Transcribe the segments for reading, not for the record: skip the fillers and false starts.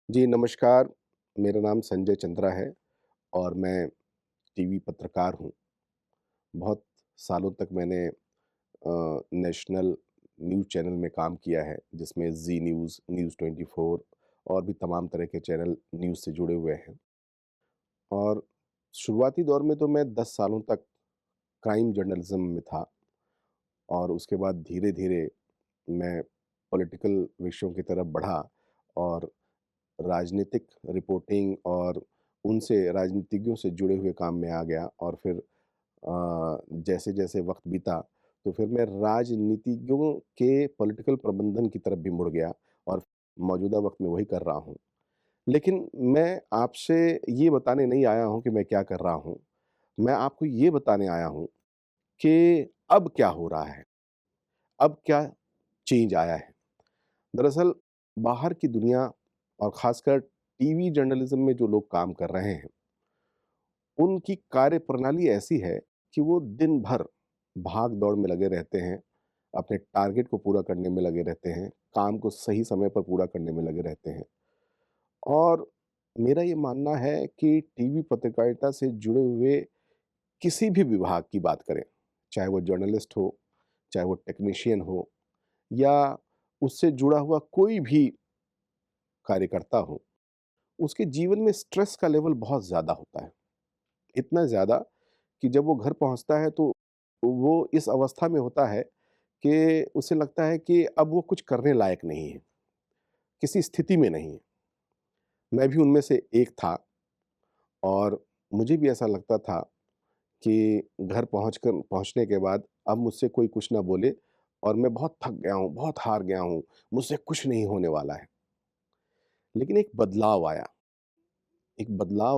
जी, नमस्कार। मेरा नाम संजय चंद्रा है और मैं टीवी पत्रकार हूँ। बहुत सालों तक मैंने नेशनल न्यूज़ चैनल में काम किया है, जिसमें ज़ी न्यूज़, न्यूज़ 24 और भी तमाम तरह के चैनल न्यूज़ से जुड़े हुए हैं। और शुरुआती दौर में तो मैं 10 सालों तक क्राइम जर्नलिज़्म में था और उसके बाद धीरे-धीरे मैं पॉलिटिकल विषयों की तरफ बढ़ा और राजनीतिक रिपोर्टिंग और उनसे राजनीतिज्ञों से जुड़े हुए काम में आ गया और फिर जैसे-जैसे वक़्त बीता, तो फिर मैं राजनीतिज्ञों के पॉलिटिकल प्रबंधन की तरफ भी मुड़ गया और मौजूदा वक़्त में वही कर रहा हूँ। लेकिन मैं आपसे ये बताने नहीं आया हूँ कि मैं क्या कर रहा हूँ। मैं आपको ये बताने आया हूँ कि अब क्या हो रहा है, अब क्या चेंज आया है। दरअसल बाहर की दुनिया और ख़ासकर टीवी जर्नलिज़्म में जो लोग काम कर रहे हैं, उनकी कार्यप्रणाली ऐसी है कि वो दिन भर भाग-दौड़ में लगे रहते हैं, अपने टारगेट को पूरा करने में लगे रहते हैं, काम को सही समय पर पूरा करने में लगे रहते हैं। और मेरा ये मानना है कि टीवी पत्रकारिता से जुड़े हुए किसी भी विभाग की बात करें, चाहे वो जर्नलिस्ट हो, चाहे वो टेक्नीशियन हो या उससे जुड़ा हुआ कोई भी कार्यकर्ता हो, उसके जीवन में स्ट्रेस का लेवल बहुत ज़्यादा होता है। इतना ज़्यादा कि जब वो घर पहुँचता है तो वो इस अवस्था में होता है कि उसे लगता है कि अब वो कुछ करने लायक नहीं है, किसी स्थिति में नहीं है। मैं भी उनमें से एक था और मुझे भी ऐसा लगता था कि घर पहुँचने के बाद अब मुझसे कोई कुछ ना बोले और मैं बहुत थक गया हूँ, बहुत हार गया हूँ, मुझसे कुछ नहीं होने वाला है। लेकिन एक बदलाव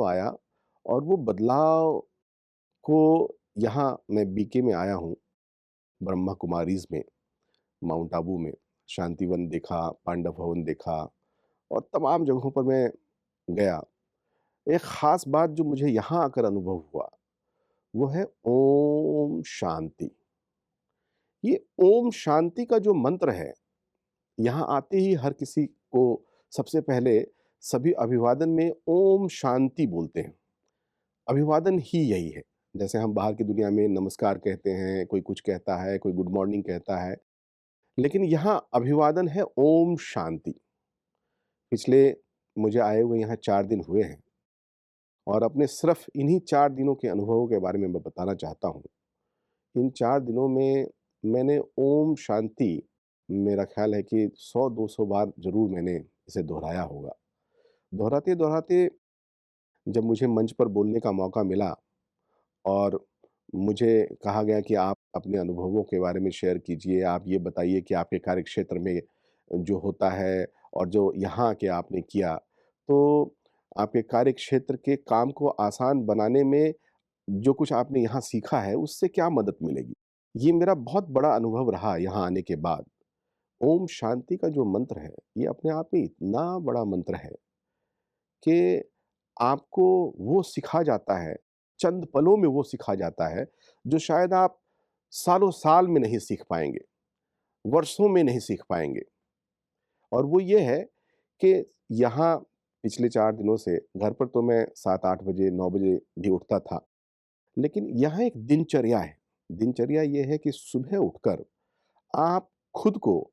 आया और वो बदलाव को यहाँ मैं बीके में आया हूँ, ब्रह्मा कुमारीज़ में, माउंट आबू में, शांतिवन देखा, पांडव भवन देखा और तमाम जगहों पर मैं गया। एक ख़ास बात जो मुझे यहाँ आकर अनुभव हुआ, वो है ओम शांति। ये ओम शांति का जो मंत्र है, यहाँ आते ही हर किसी को सबसे पहले सभी अभिवादन में ओम शांति बोलते हैं। अभिवादन ही यही है। जैसे हम बाहर की दुनिया में नमस्कार कहते हैं, कोई कुछ कहता है, कोई गुड मॉर्निंग कहता है, लेकिन यहाँ अभिवादन है ओम शांति। पिछले मुझे आए हुए यहाँ 4 दिन हुए हैं और अपने सिर्फ़ इन्हीं 4 दिनों के अनुभवों के बारे में मैं बताना चाहता हूँ। इन 4 दिनों में मैंने ओम शांति मेरा ख़्याल है कि 100-200 बार ज़रूर मैंने इसे दोहराया होगा। दोहराते-दोहराते जब मुझे मंच पर बोलने का मौका मिला और मुझे कहा गया कि आप अपने अनुभवों के बारे में शेयर कीजिए, आप ये बताइए कि आपके कार्यक्षेत्र में जो होता है और जो यहाँ आके आपने किया, तो आपके कार्यक्षेत्र के काम को आसान बनाने में जो कुछ आपने यहाँ सीखा है, उससे क्या मदद मिलेगी? ये मेरा बहुत बड़ा अनुभव रहा यहाँ आने के बाद। ओम शांति का जो मंत्र है, ये अपने आप में इतना बड़ा मंत्र है कि आपको वो सिखा जाता है, चंद पलों में वो सिखा जाता है, जो शायद आप सालों-साल में नहीं सीख पाएँगे, वर्षों में नहीं सीख पाएँगे। और वो ये है कि यहाँ पिछले 4 दिनों से घर पर तो मैं 7-8 बजे, 9 बजे भी उठता था, लेकिन यहाँ एक दिनचर्या है। दिनचर्या ये है कि सुबह उठकर आप खुद को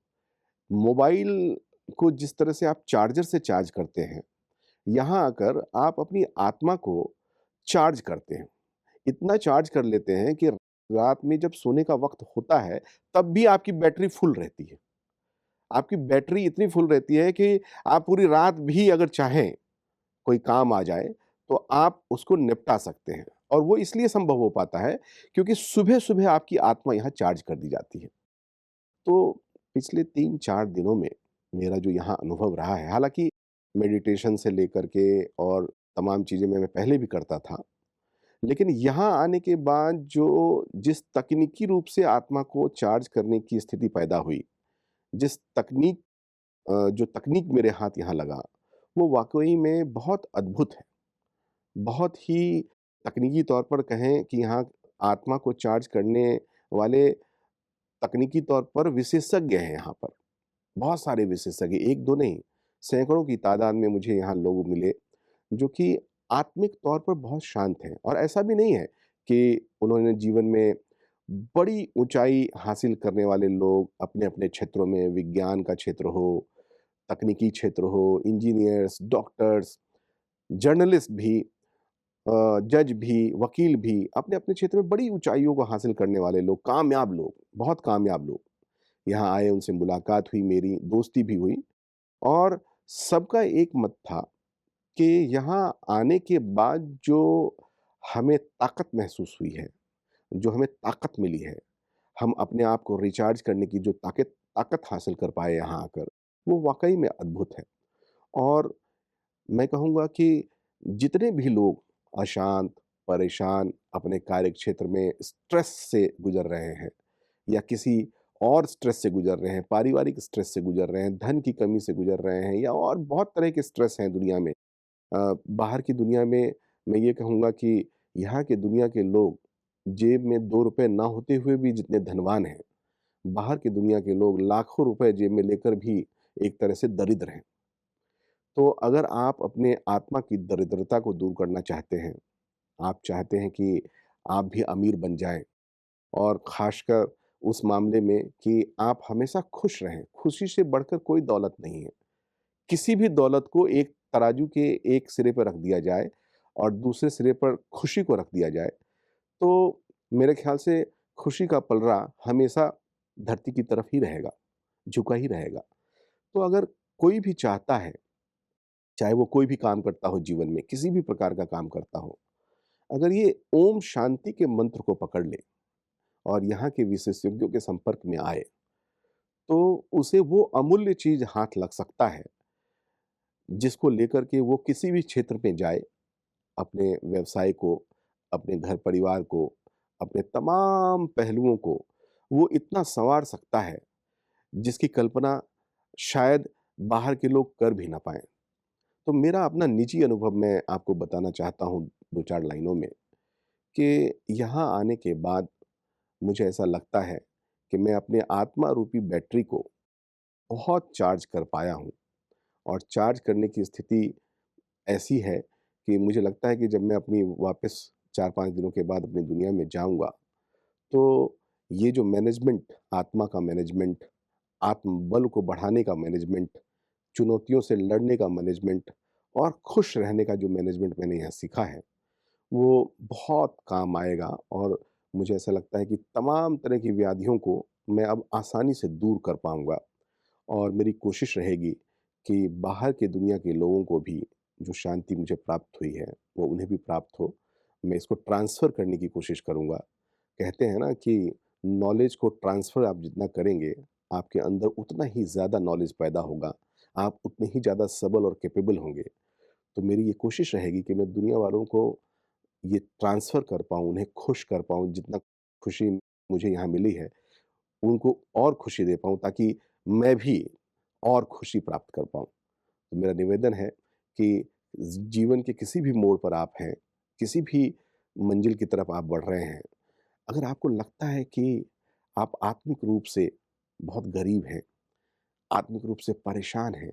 मोबाइल को जिस तरह से आप चार्जर से चार्ज करते हैं, यहाँ आकर आप अपनी आत्मा को चार्ज करते हैं। इतना चार्ज कर लेते हैं कि रात में जब सोने का वक़्त होता है, तब भी आपकी बैटरी फुल रहती है। आपकी बैटरी इतनी फुल रहती है कि आप पूरी रात भी अगर चाहें, कोई काम आ जाए, तो आप उसको निपटा सकते हैं। और वो इसलिए संभव हो पाता है, क्योंकि सुबह-सुबह आपकी आत्मा यहाँ चार्ज कर दी जाती है। तो पिछले 3-4 दिनों में मेरा जो यहाँ अनुभव रहा है, हालाँकि मेडिटेशन से लेकर के और तमाम चीज़ें मैं पहले भी करता था। लेकिन यहाँ आने के बाद जो जिस तकनीकी रूप से आत्मा को चार्ज करने की स्थिति पैदा हुई, जिस जो तकनीक मेरे हाथ यहाँ लगा, वो वाक़ई में बहुत अद्भुत है। बहुत ही तकनीकी तौर पर कहें कि यहाँ आत्मा को चार्ज करने वाले तकनीकी तौर पर विशेषज्ञ हैं यहाँ पर। बहुत सारे विशेषज्ञ, 1-2 नहीं, सैकड़ों की तादाद में मुझे यहाँ लोग मिले, जो कि आत्मिक तौर पर बहुत शांत हैं और ऐसा भी नहीं है कि उन्होंने जीवन में बड़ी ऊँचाई हासिल करने वाले लोग अपने-अपने क्षेत्रों में विज्ञान का क्षेत्र हो, तकनीकी क्षेत्र हो, इंजीनियर्स, डॉक्टर्स, जर्नलिस्ट भी जज भी, वकील भी, अपने-अपने क्षेत्र में बड़ी ऊँचाइयों को हासिल करने वाले लोग, कामयाब लोग, बहुत कामयाब लोग, यहाँ आए, उनसे मुलाकात हुई मेरी, दोस्ती भी हुई और सबका एक मत था कि यहाँ आने के बाद जो हमें ताकत महसूस हुई है, जो हमें ताकत मिली है, हम अपने आप को रिचार्ज करने की जो ताकत ताकत हासिल कर पाए यहाँ आकर, वो वाक़ई में अद्भुत है। और मैं कहूँगा कि जितने भी लोग अशांत, परेशान, अपने कार्यक्षेत्र में स्ट्रेस से गुज़र रहे हैं या किसी और स्ट्रेस से गुज़र रहे हैं, पारिवारिक स्ट्रेस से गुज़र रहे हैं, धन की कमी से गुज़र रहे हैं या और बहुत तरह के स्ट्रेस हैं दुनिया में। बाहर की दुनिया में मैं ये कहूँगा कि यहाँ के दुनिया के लोग जेब में ₹2 ना होते हुए भी जितने धनवान हैं, बाहर की दुनिया के लोग लाखों रुपए जेब में लेकर भी एक तरह से दरिद्र हैं। तो अगर आप अपने आत्मा की दरिद्रता को दूर करना चाहते हैं, आप चाहते हैं कि आप भी अमीर बन जाएँ और ख़ासकर उस मामले में कि आप हमेशा खुश रहें, खुशी से बढ़कर कोई दौलत नहीं है। किसी भी दौलत को एक तराजू के एक सिरे पर रख दिया जाए और दूसरे सिरे पर खुशी को रख दिया जाए, तो मेरे ख़्याल से खुशी का पलड़ा हमेशा धरती की तरफ ही रहेगा, झुका ही रहेगा। तो अगर कोई भी चाहता है, चाहे वो कोई भी काम करता हो जीवन में, किसी भी प्रकार का काम करता हो, अगर ये ओम शांति के मंत्र को पकड़ ले और यहाँ के विशेषज्ञों के संपर्क में आए, तो उसे वो अमूल्य चीज़ हाथ लग सकता है, जिसको लेकर के वो किसी भी क्षेत्र में जाए, अपने व्यवसाय को, अपने घर परिवार को, अपने तमाम पहलुओं को वो इतना सँवार सकता है, जिसकी कल्पना शायद बाहर के लोग कर भी ना पाएँ। तो मेरा अपना निजी अनुभव मैं आपको बताना चाहता हूँ 2-4 लाइनों में कि यहाँ आने के बाद मुझे ऐसा लगता है कि मैं अपने आत्मा रूपी बैटरी को बहुत चार्ज कर पाया हूँ और चार्ज करने की स्थिति ऐसी है कि मुझे लगता है कि जब मैं अपनी वापस 4-5 दिनों के बाद अपनी दुनिया में जाऊँगा, तो ये जो मैनेजमेंट, आत्मा का मैनेजमेंट, आत्मबल को बढ़ाने का मैनेजमेंट, चुनौतियों से लड़ने का मैनेजमेंट और खुश रहने का जो मैनेजमेंट मैंने यहाँ सीखा है, वो बहुत काम आएगा और मुझे ऐसा लगता है कि तमाम तरह की व्याधियों को मैं अब आसानी से दूर कर पाऊँगा और मेरी कोशिश रहेगी कि बाहर के दुनिया के लोगों को भी जो शांति मुझे प्राप्त हुई है, वो उन्हें भी प्राप्त हो। मैं इसको ट्रांसफ़र करने की कोशिश करूँगा। कहते हैं ना कि नॉलेज को ट्रांसफ़र आप जितना करेंगे, आपके अंदर उतना ही ज़्यादा नॉलेज पैदा होगा। आप उतने ही ज़्यादा सबल और कैपेबल होंगे। तो मेरी ये कोशिश रहेगी कि मैं दुनिया वालों को ये ट्रांसफ़र कर पाऊँ, उन्हें खुश कर पाऊँ, जितना खुशी मुझे यहाँ मिली है, उनको और खुशी दे पाऊँ ताकि मैं भी और खुशी प्राप्त कर पाऊँ। तो मेरा निवेदन है कि जीवन के किसी भी मोड़ पर आप हैं, किसी भी मंजिल की तरफ आप बढ़ रहे हैं, अगर आपको लगता है कि आप आत्मिक रूप से बहुत गरीब हैं, आत्मिक रूप से परेशान हैं,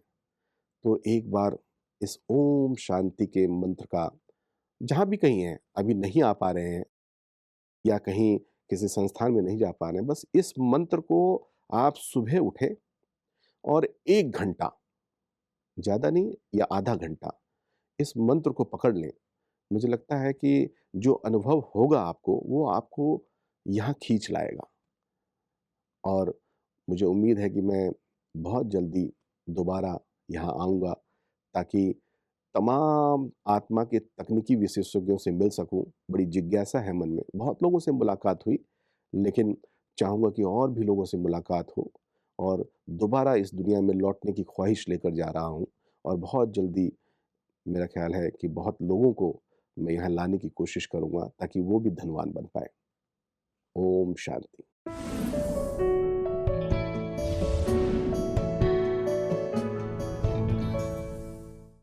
तो एक बार इस ओम शांति के मंत्र का जहाँ भी कहीं हैं, अभी नहीं आ पा रहे हैं या कहीं किसी संस्थान में नहीं जा पा रहे हैं, बस इस मंत्र को आप सुबह उठें और 1 घंटा, ज़्यादा नहीं या आधा घंटा, इस मंत्र को पकड़ लें। मुझे लगता है कि जो अनुभव होगा आपको, वो आपको यहाँ खींच लाएगा और मुझे उम्मीद है कि मैं बहुत जल्दी दोबारा यहाँ आऊँगा ताकि तमाम आत्मा के तकनीकी विशेषज्ञों से मिल सकूँ। बड़ी जिज्ञासा है मन में, बहुत लोगों से मुलाकात हुई, लेकिन चाहूँगा कि और भी लोगों से मुलाकात हो और दोबारा इस दुनिया में लौटने की ख्वाहिश लेकर जा रहा हूँ और बहुत जल्दी मेरा ख़्याल है कि बहुत लोगों को मैं यहाँ लाने की कोशिश करूँगा ताकि वो भी धनवान बन पाएँ। ओम शांति।